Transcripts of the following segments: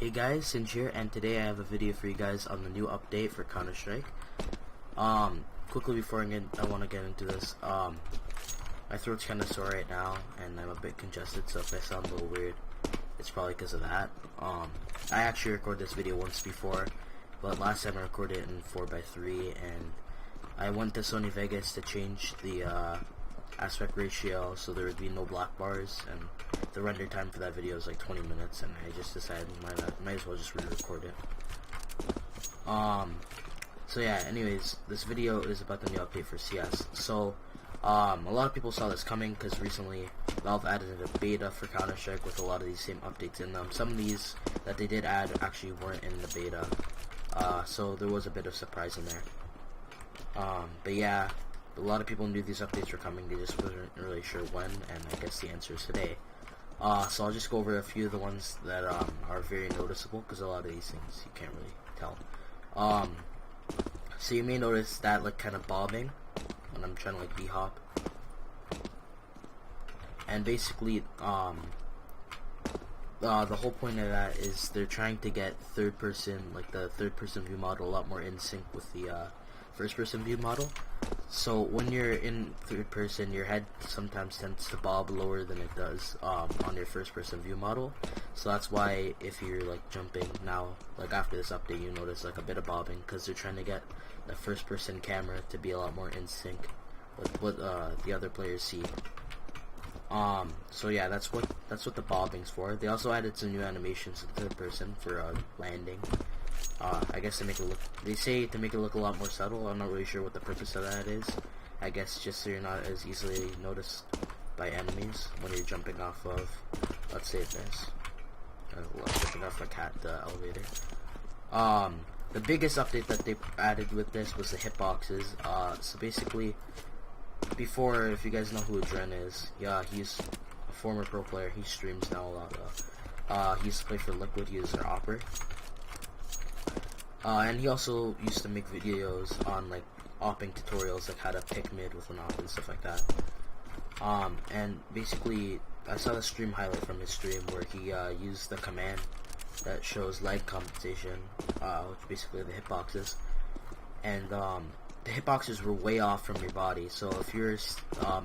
Hey guys, Sinch here, and today I have a video for you guys on the new update for Counter-Strike. Quickly before I want to get into this, my throat's kind of sore right now, and I'm a bit congested, so if I sound a little weird, it's probably because of that. I actually recorded this video once before, but last time I recorded it in 4:3, and I went to Sony Vegas to change the aspect ratio so there would be no black bars, and the render time for that video is like 20 minutes, and I just decided might as well just re-record it. So yeah, anyways, this video is about the new update for CS. So a lot of people saw this coming because recently Valve added a beta for Counter-Strike with a lot of these same updates in them. Some of these that they did add actually weren't in the beta, so there was a bit of surprise in there. But yeah, a lot of people knew these updates were coming, they just wasn't really sure when, and I guess the answer is today. So I'll just go over a few of the ones that are very noticeable, because a lot of these things you can't really tell. So you may notice that like kind of bobbing when I'm trying to like B-hop. And basically, the whole point of that is they're trying to get the third person view model a lot more in sync with the first person view model. So when you're in third person, your head sometimes tends to bob lower than it does on your first person view model. So that's why if you're like jumping now, like after this update, you notice like a bit of bobbing, because they're trying to get the first person camera to be a lot more in sync with what the other players see. So yeah, that's what the bobbing's for. They also added some new animations in third person for landing. I guess they say to make it look a lot more subtle. I'm not really sure what the purpose of that is. I guess just so you're not as easily noticed by enemies when you're jumping off of, let's say this, jumping off the elevator. The biggest update that they added with this was the hitboxes. So basically, before, if you guys know who Adren is, yeah, he's a former pro player. He streams now a lot though. He used to play for Liquid. He was their opper. And he also used to make videos on like opping tutorials, like how to pick mid with an op and stuff like that. And basically, I saw the stream highlight from his stream where he used the command that shows lag compensation, which basically the hitboxes. And the hitboxes were way off from your body, so if you're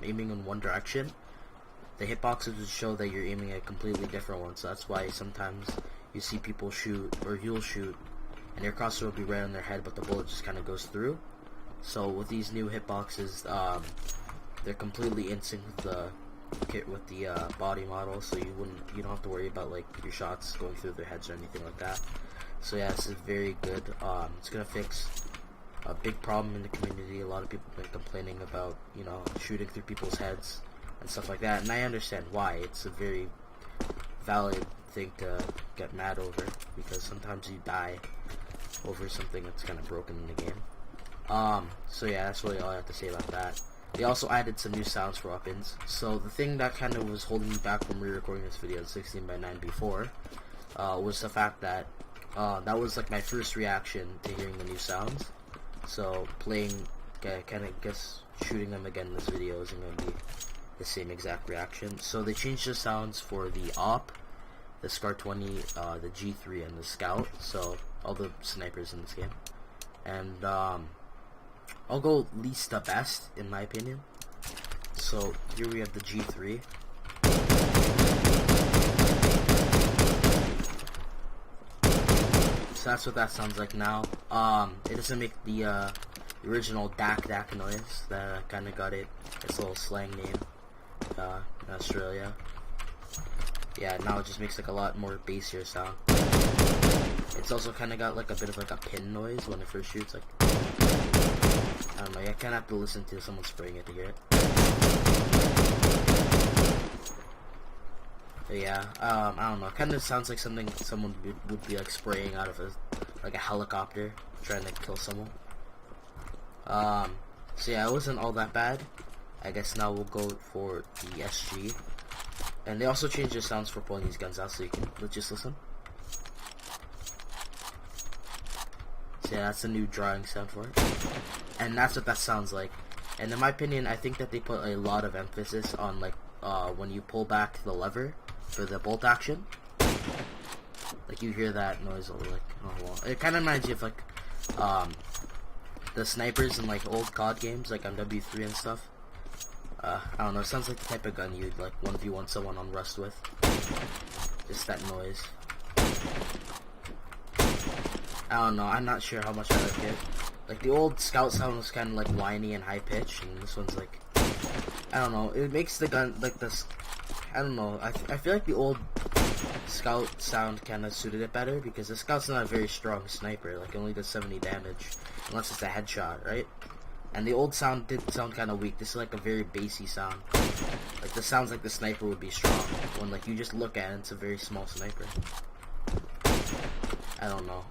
aiming in one direction, the hitboxes would show that you're aiming at a completely different one. So that's why sometimes you see people shoot, or you'll shoot, and your crosshair will be right on their head, but the bullet just kind of goes through. So with these new hitboxes, they're completely in sync with the body model, so you don't have to worry about like your shots going through their heads or anything like that. So yeah, this is very good. It's gonna fix a big problem in the community. A lot of people have been complaining about, you know, shooting through people's heads and stuff like that, and I understand why. It's a very valid thing to get mad over, because sometimes you die over something that's kind of broken in the game. So yeah, that's really all I have to say about that. They also added some new sounds for weapons. So the thing that kind of was holding me back from re-recording this video in 16:9 before was the fact that that was like my first reaction to hearing the new sounds. So shooting them again in this video isn't going to be the same exact reaction. So they changed the sounds for the AWP, the SCAR 20, the G3, and the Scout. So all the snipers in this game. And I'll go least to best in my opinion. So here we have the G3. So that's what that sounds like now. It doesn't make the original dak noise that kind of got its little slang name in Australia. Yeah, now it just makes like a lot more bassier sound. It's also kind of got like a bit of like a pin noise when it first shoots. Like, I don't know, you kind of have to listen to someone spraying it to hear it. But yeah, I don't know. It kind of sounds like something someone would be like spraying out of a helicopter trying to kill someone. So yeah, it wasn't all that bad. I guess now we'll go for the SG. And they also changed the sounds for pulling these guns out, so you can just listen. So yeah, that's a new drawing sound for it. And that's what that sounds like. And in my opinion, I think that they put a lot of emphasis on like when you pull back the lever for the bolt action. Like you hear that noise over like, oh well. It kind of reminds you of like the snipers in like old COD games, like on W3 and stuff. I don't know, it sounds like the type of gun you'd like 1v1 someone on Rust with. Just that noise. I don't know, I'm not sure how much I like it. Like the old Scout sound was kind of like whiny and high pitched, and this one's like, I don't know, it makes the gun like this, I don't know, I feel like the old Scout sound kind of suited it better, because the Scout's not a very strong sniper, like it only does 70 damage, unless it's a headshot, right? And the old sound did sound kind of weak. This is like a very bassy sound. Like this sounds like the sniper would be strong, when like you just look at it, it's a very small sniper. I don't know.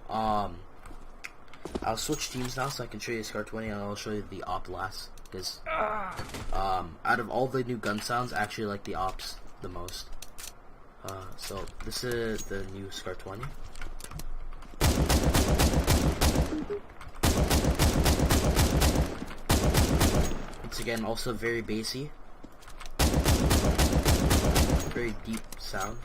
I'll switch teams now so I can show you Scar 20, and I'll show you the op last, because out of all the new gun sounds, I actually like the ops the most. So this is the new Scar 20. Once again, also very bassy, very deep sound.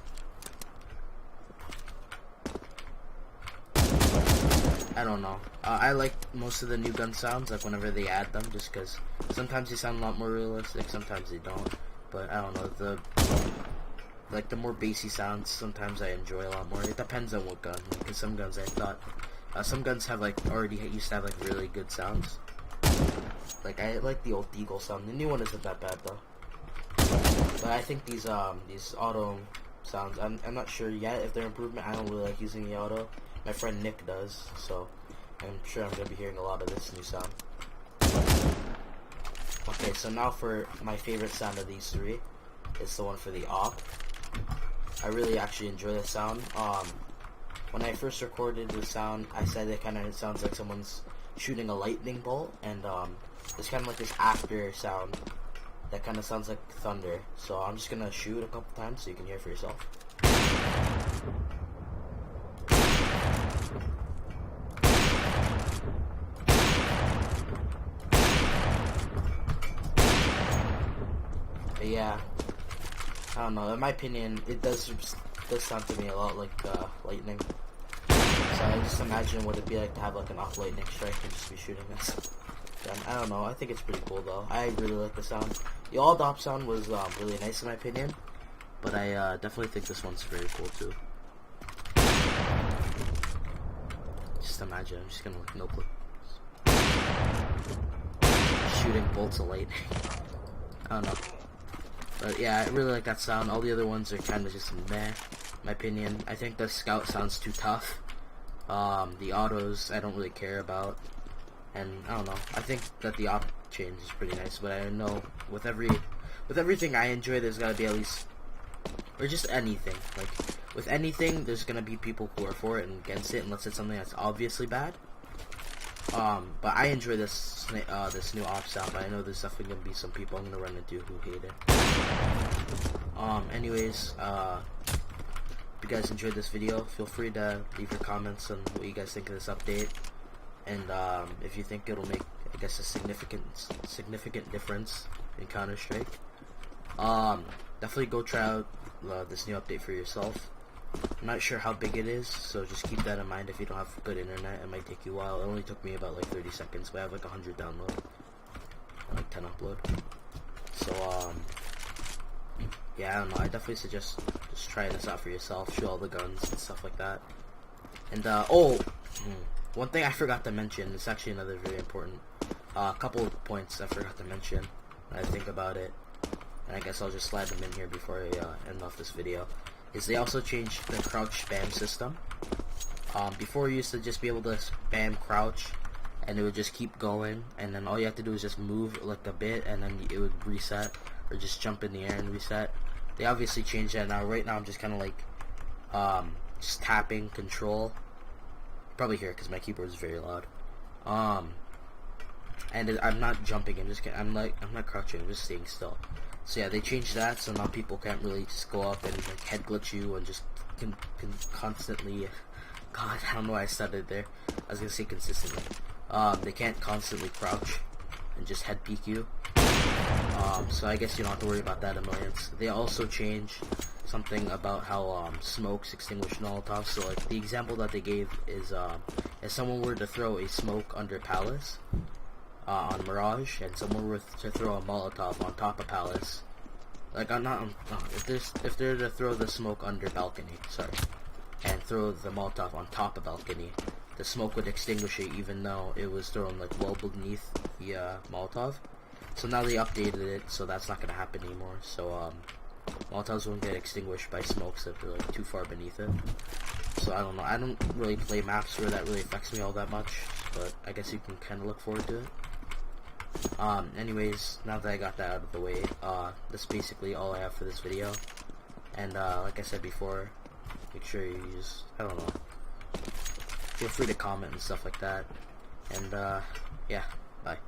I don't know. I like most of the new gun sounds, like whenever they add them, just because sometimes they sound a lot more realistic, sometimes they don't. But I don't know, the more bassy sounds, sometimes I enjoy a lot more. It depends on what gun, because some guns I thought, some guns have like already used to have like really good sounds. Like I like the old Deagle sound. The new one isn't that bad though. But I think these auto sounds, I'm not sure yet if they're improvement. I don't really like using the auto. My friend Nick does, so I'm sure I'm gonna be hearing a lot of this new sound. Okay, so now for my favorite sound of these three, it's the one for the op. I really actually enjoy the sound. When I first recorded the sound, I said it kind of sounds like someone's shooting a lightning bolt, and there's kind of like this after sound that kind of sounds like thunder. So I'm just gonna shoot a couple times so you can hear for yourself. But yeah, I don't know, in my opinion, it does sound to me a lot like lightning. So I just imagine what it'd be like to have like an off lightning strike and just be shooting this. I don't know, I think it's pretty cool though. I really like the sound. The old op sound was really nice in my opinion, but I definitely think this one's very cool too. Just imagine, I'm just gonna like no clip. Shooting bolts of lightning. I don't know. But yeah, I really like that sound. All the other ones are kind of just meh, in my opinion. I think the Scout sounds too tough. The autos I don't really care about. And I don't know, I think that the op change is pretty nice, but I know with everything I enjoy, there's gotta be at least, or just anything. Like, with anything, there's gonna be people who are for it and against it, unless it's something that's obviously bad. But I enjoy this new op sound, but I know there's definitely gonna be some people I'm gonna run into who hate it. Anyways, if you guys enjoyed this video, feel free to leave your comments on what you guys think of this update, and if you think it'll make, I guess, a significant difference in Counter-Strike. Definitely go try out this new update for yourself. I'm not sure how big it is, so just keep that in mind. If you don't have good internet, it might take you a while. It only took me about like 30 seconds, but I have like 100 download and like 10 upload. So yeah, I don't know, I definitely suggest just trying this out for yourself, shoot all the guns and stuff like that. And one thing I forgot to mention, it's actually another very important couple of points I forgot to mention when I think about it, and I guess I'll just slide them in here before I end off this video, is they also changed the crouch spam system. Before you used to just be able to spam crouch and it would just keep going, and then all you have to do is just move like a bit and then it would reset, or just jump in the air and reset. They obviously changed that now. Right now I'm just kind of like just tapping control. You probably hear it because my keyboard is very loud. And I'm not jumping, I'm not crouching, I'm just staying still. So yeah, they changed that, so now people can't really just go up and like head glitch you and just can constantly, God, I don't know why I started there. I was gonna say consistently. They can't constantly crouch and just head peek you. So I guess you don't have to worry about that annoyance. They also changed something about how smokes extinguish Molotovs. So like the example that they gave is if someone were to throw a smoke under Palace on Mirage, and someone were to throw a Molotov on top of Palace, like if they're to throw the smoke under Balcony, sorry, and throw the Molotov on top of Balcony, the smoke would extinguish it even though it was thrown like well beneath the Molotov. So now they updated it, so that's not gonna happen anymore. So Molotovs won't get extinguished by smokes if they're like too far beneath it. So I don't know. I don't really play maps where that really affects me all that much, but I guess you can kind of look forward to it. Anyways, now that I got that out of the way, that's basically all I have for this video. And like I said before, make sure you use, I don't know, feel free to comment and stuff like that. And yeah, bye.